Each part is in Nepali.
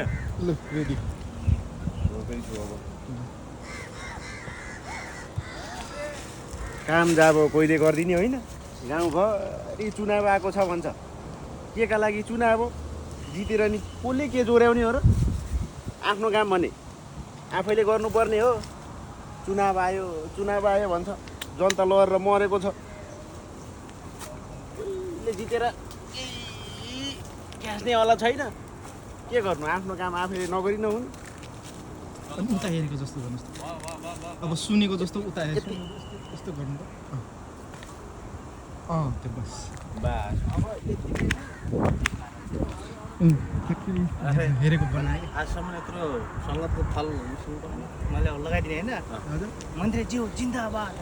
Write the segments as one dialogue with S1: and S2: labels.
S1: ल रेडी
S2: काम जाब कोहीले गरिदिने होइन गाउँभरि चुनाव आएको छ भन्छ के का लागि चुनाव हो जितेर नि कसले के जोड्याउने हो र आफ्नो काम भने आफैले गर्नुपर्ने हो चुनाव आयो भन्छ जनता लडेर मरेको छ कसले जितेर क्यास्नेवाला छैन के गर्नु आफ्नो काम आफैले नगरी नहुने
S1: अनि उता हेरेको जस्तो गर्नुहोस् त अब सुनेको जस्तो उता हेरेको यस्तो गर्नु त त्यो बस हेरेको बनाए
S3: आजसम्म यत्रो सङ्गतको फल मैले लगाइदिने होइन
S1: हजुर
S3: मन्त्रीज्यू जिन्दाबाद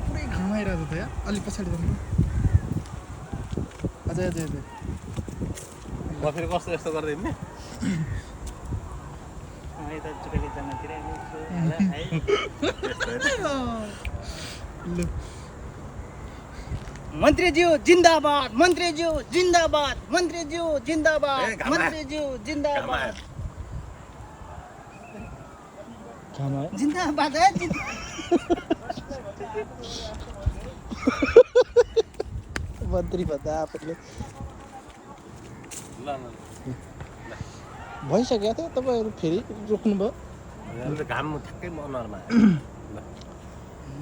S1: पुरै घाम आइरहेको त यहाँ अलिक पछाडि जानु अझै अझै अझै
S3: म फेरि कस्तो यस्तो गर्दै हिँड्ने यता चुकेली जानातिर
S1: ल
S3: मन्त्रीज्यू जिन्दाबाद मन्त्रीज्यू जिन्दाबाद मन्त्रीज्यू जिन्दाबाद मन्त्रीज्यू जिन्दाबाद
S1: घाम आयो
S3: जिन्दाबाद
S1: मन्त्री भन्दा आफूले भइसक्यो थियो तपाईँहरू फेरि रोक्नुभयो
S3: घाम ठ्याक्कै अनुहारमा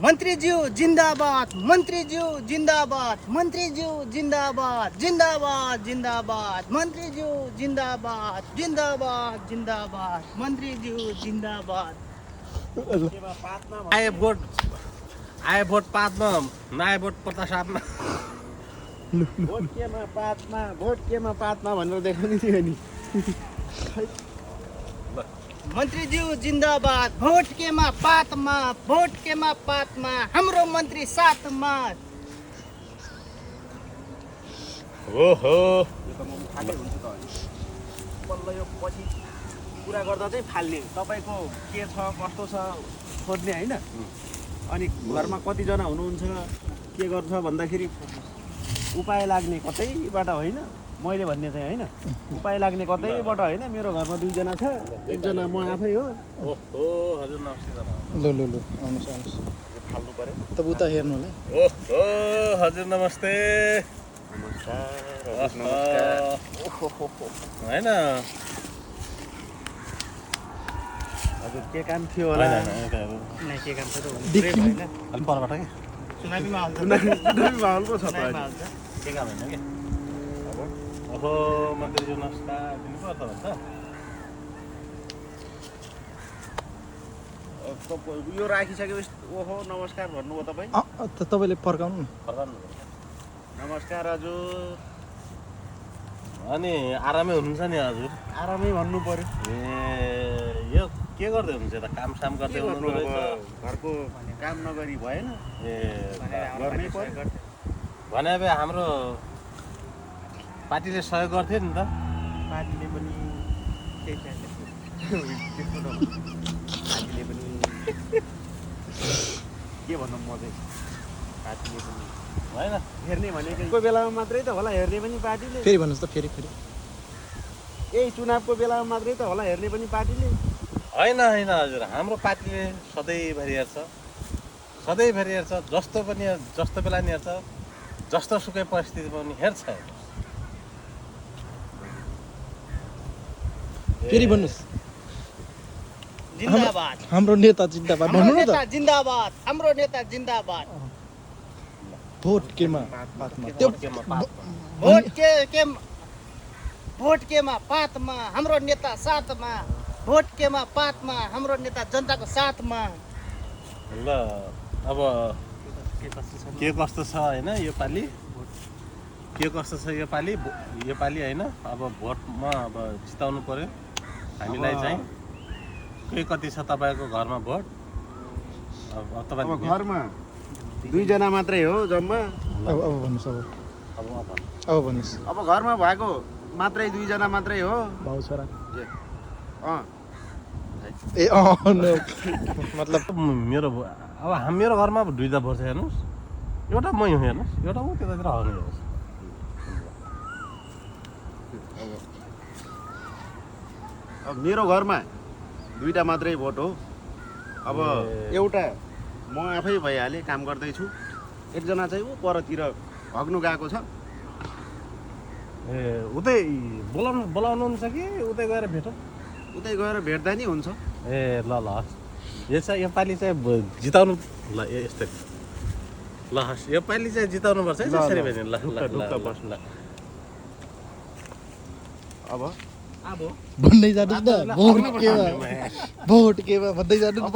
S3: मन्त्रीज्यू जिन्दाबाद मन्त्रीज्यू जिन्दाबाद मन्त्रीज्यू जिन्दाबाद जिन्दाबाद जिन्दाबाद मन्त्रीज्यू जिन्दाबाद जिन्दाबाद जिन्दाबाद मन्त्रीज्यू जिन्दाबाद आए भोट पातमा नआए भोट प्रतासापमा
S2: भोट केमा पातमा भनेर देखाउने थियो नि
S3: मन्त्रीज्यू जिन्दाबाद भोट केमा पातमा हाम्रो मन्त्री साथमा
S2: ओहो यो त म फाल्दै हुन्छ त बल्ल यो पछि कुरा गर्दा चाहिँ फाल्ने तपाईँको के छ कस्तो छ खोज्ने होइन अनि घरमा कतिजना हुनुहुन्छ के गर्छ भन्दाखेरि उपाय लाग्ने कतैबाट होइन मैले भन्ने चाहिँ होइन उपाय लाग्ने कतैबाट होइन मेरो घरमा 2 जना छ एकजना म आफै हो
S3: ओहो हजुर नमस्ते
S1: ल ल ल आउनुहोस् आउनुहोस्
S2: फाल्नु पर्यो
S1: तब उता हेर्नु होला
S3: ओहो हजुर नमस्ते
S2: नमस्कार
S3: होइन
S2: हजुर के काम थियो होला
S3: के काम छ
S1: देखि
S3: परबाट के
S2: सुनामीमा हाल पो छ त
S3: के काम होइन कि ओहो मन्त्रीज्यू नमस्कार दिनुपर्छ भन्छ
S2: यो राखिसकेपछि ओहो नमस्कार भन्नुभयो तपाईँ
S1: तपाईँले फर्काउनु न
S2: नमस्कार हजुर
S3: अनि आरामै हुनुहुन्छ नि हजुर
S2: आरामै भन्नु पर्यो
S3: ए यो के गर्दै हुनुहुन्छ यता कामसाम गर्दै हुनुहुन्छ
S2: घरको काम नगरी भएन
S3: ए
S2: गर्नै पर्यो
S3: भने अब हाम्रो पार्टीले सहयोग गर्थ्यो नि त
S2: पार्टीले पनि पार्टीले पनि के भनौँ म चाहिँ पार्टीले पनि
S3: होइन
S2: हेर्ने भनेको कोही बेलामा मात्रै त होला हेर्ने पनि पार्टीले
S1: फेरि भन्नुहोस् त फेरि
S2: यही चुनावको बेलामा मात्रै त होला हेर्ने पनि पार्टीले
S3: होइन होइन हजुर हाम्रो पार्टीले सधैँभरि हेर्छ जस्तो बेला नि हेर्छ जस्तो सुकै परिस्थिति पनि हेर्छ
S1: फेरि भन्नुहोस्
S3: जिन्दाबाद
S1: हाम्रो नेता जिन्दाबाद भन्नु न त
S3: जिन्दाबाद हाम्रो नेता जिन्दाबाद
S1: भोट केमा पातमा त्यो
S3: भोट केमा पातमा हाम्रो नेता साथमा भोट केमा पातमा हाम्रो नेता जनताको साथमा ल अब के कस्तो छ होइन योपालि योपालि होइन अब भोटमा अब जिताउनु पर्यो हामीलाई चाहिँ के कति छ तपाईँको घरमा भोट अब
S2: अब घरमा 2 जना मात्रै हो जम्मा
S1: अब भन्नुहोस् अब भन्नुहोस्
S2: अब घरमा भएको मात्रै 2 जना मात्रै हो
S1: भाउ छोरा
S2: ए
S1: मतलब
S3: मेरो घरमा अब 2टा भोट छ हेर्नुहोस् एउटा मै हो हेर्नुहोस् एउटा ऊ त्यतातिर हग्ने हेर्नुहोस्
S2: अब मेरो घरमा 2टा मात्रै भोट हो। अब एउटा म आफै भइहालेँ, काम गर्दैछु। एकजना चाहिँ ऊ परतिर हग्नु गएको छ।
S4: ए उतै बोलाउनुहुन्छ कि उतै गएर भेटौँ?
S2: उतै गएर भेट्दा नि हुन्छ।
S4: ए ल ल हस्, योपालि चाहिँ जिताउनु ल यस्तै ल हस्, योपालि चाहिँ जिताउनुपर्छ है त्यसरी भने। ल ल ल
S2: अब
S1: भन्दै जानुहोस् न, भोट केमा भन्दै जानु न त।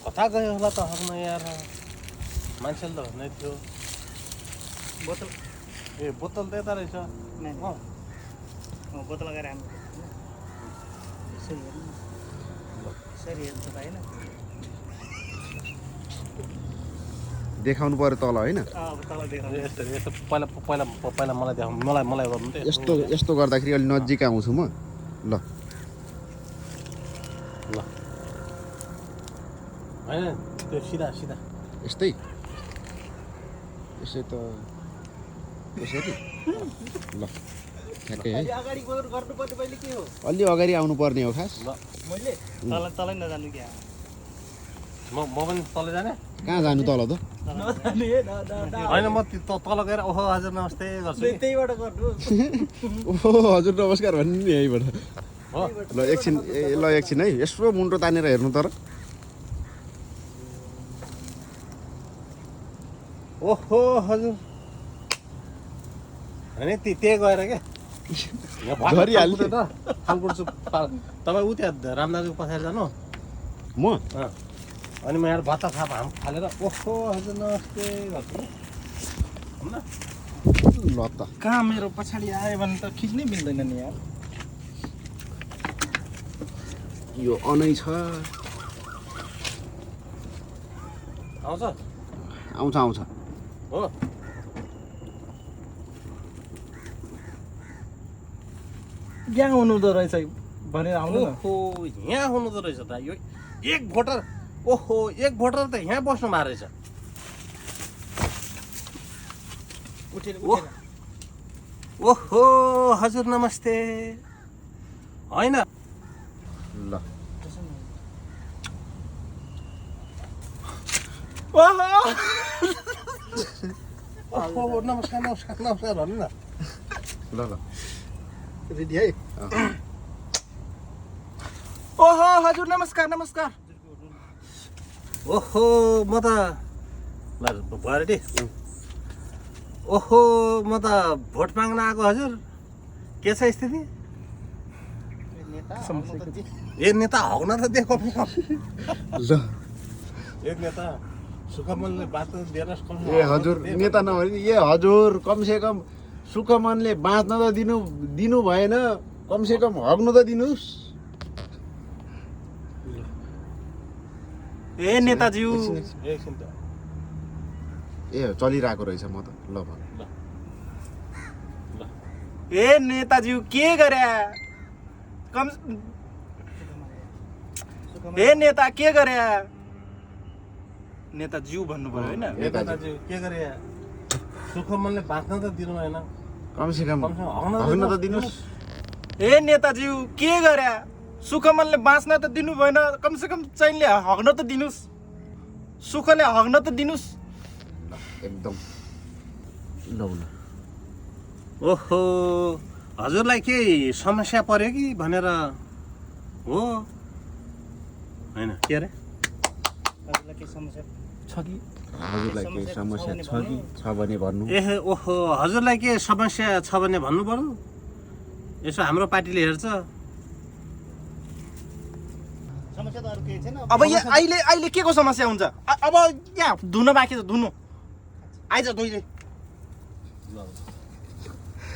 S4: कता गयो होला त हर्न यार, मान्छेले त भन्दै थियो।
S3: बोतल
S4: ए बोतल त यता रहेछ।
S3: बोतल लगाएर हाम्रो यसरी हेर्नु, यसरी हेर्नु त होइन।
S2: देखाउनु पर्यो तल होइन।
S3: अब तल देखाउनु।
S4: यस्तो यस्तो पहिला मलाई देखाउनु, मलाई गर्नु त
S2: यस्तो गर्दाखेरि अलि नजिक आउँछु म। ल
S4: ल होइन त्यो सिधा
S2: यस्तै यसै त यसरी। ल ठ्याक्कै है।
S3: अगाडि गर्नुपर्ने पहिले के हो?
S2: अलि अगाडि आउनु पर्ने हो खास।
S4: ल
S3: मैले तलै नजानु क्या?
S4: म पनि तल जाने?
S2: कहाँ जानु तल त?
S4: होइन म तल गएर ओहो हजुर नमस्ते गर्छु कि।
S3: त्यहीबाट गर्नु।
S2: ओहो हजुर नमस्कार भन्नु नि यहीँबाट।
S4: हो
S2: ल एकछिन है, यसो मुन्टो तानेर हेर्नु तर।
S4: ओहो हजुर होइन त्यही गएर क्या
S2: झरिहाल्यो।
S4: थालकुर्छु तपाईँ उ त्यहाँ रामदाजुको पछाडि जानु,
S2: म
S4: अनि म यहाँ भत्ता थाप हाम फालेर ओहो हजुर नमस्ते गर्छु ल।
S2: ल त
S1: कहाँ मेरो पछाडि आयो भने त खिच्नै मिल्दैन नि यार।
S2: यो अनै छ।
S4: आउँछ
S2: आउँछ
S4: हो।
S1: यहाँ हुनुहुँदो रहेछ भनेर आउनु न।
S4: ओहो यहाँ हुनुहुँदो रहेछ त। यो एक भोटर, ओहो एक भोटर त यहाँ बस्नु भएको रहेछ। ओहो हजुर नमस्ते। होइन
S2: ल
S4: ओहो नमस्कार भन्नु न।
S2: ल
S1: रेडी है? ओहो हजुर नमस्कार।
S4: ओहो म त ल भयो रेडी। ओहो म त भोट माग्न आएको हजुर, के छ स्थिति? ए नेता हग्न त दिएको
S2: ल
S4: एक नेता सुखमनले बाटो दिएर
S2: ए हजुर नेता नभए ए हजुर कमसेकम सुखमनले बाँच्न त दिनु भएन, कमसेकम हग्नु त दिनुहोस्।
S1: ए नेताज्यू,
S4: एकछिन त
S2: ए चलिरहेको रहेछ म त। ल भन।
S1: ए नेताज्यू के गरे? ए नेता के गरे? नेताज्यू भन्नु पर्यो होइन?
S4: नेताजी के गरे? सुखमनले बाँच्न त दिनु भएन,
S2: कमसेकम हग्न त दिनुहोस्।
S1: ए नेताज्यू के गरे? सुखमनले बाँच्न त दिनु भएन, कमसेकम चाहिँले हग्न त दिनुहोस्, सुखले हग्न त दिनुहोस्।
S2: एकदम ल।
S4: ओहो हजुरलाई केही समस्या पर्यो कि भनेर हो? होइन के अरे?
S3: हजुरलाई के समस्या
S1: छ कि?
S2: हजुरलाई केही समस्या छ कि छ भने भन्नु।
S4: ए ओहो हजुरलाई के समस्या छ भने भन्नु पर्यो। यसो हाम्रो पार्टीले हेर्छ।
S3: समस्या त अरू केही छैन।
S1: अब यहाँ अहिले के को समस्या हुन्छ? अब यहाँ धुन बाँकी छ, धुनु आइज धुइले।
S4: ल